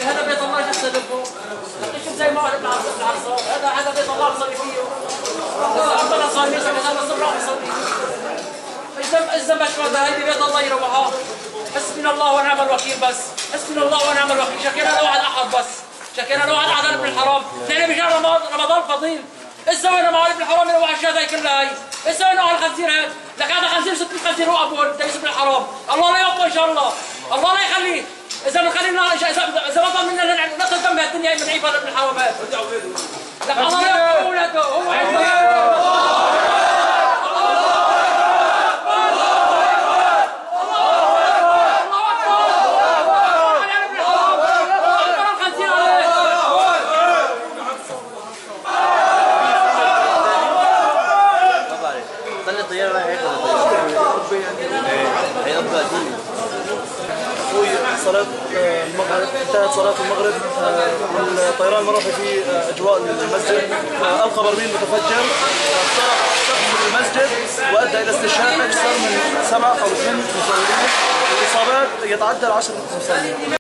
هذا بيت الله جسده فوق شوف زي ما قال العرصات هذا بيت الله بصلي فيه ربنا صلي هذا صبر بصلي اذا مش هذه بيت الله يروحها حسبنا الله ونعم الوكيل بس حسبنا الله ونعم الوكيل شكينا له على احد بس شكينا له على عدد ابن الحرام نحن بشهر رمضان فضيل ايش سوينا مع ابن الحرام اللي هو الشهاده هي كلها هي ايش سوينا على الخنزير هذا لك هذا خنزير 60 خنزير هو ابوه ليس ابن الحرام الله لا يوفقه ان شاء الله الله لا يخليه إذا بنخلينا إذا بطل منا نقتل دم الدنيا من عيب ابن الحرامات. لك الله لا يوفقه أولاده هو عنده صلاة المغرب انتهت صلاة المغرب والطيران مرفي في أجواء المسجد ألقى برميل متفجر اخترق سقف المسجد وأدى إلى استشهاد أكثر من 7 أو 8 مصلين والإصابات يتعدى 10 مصلين.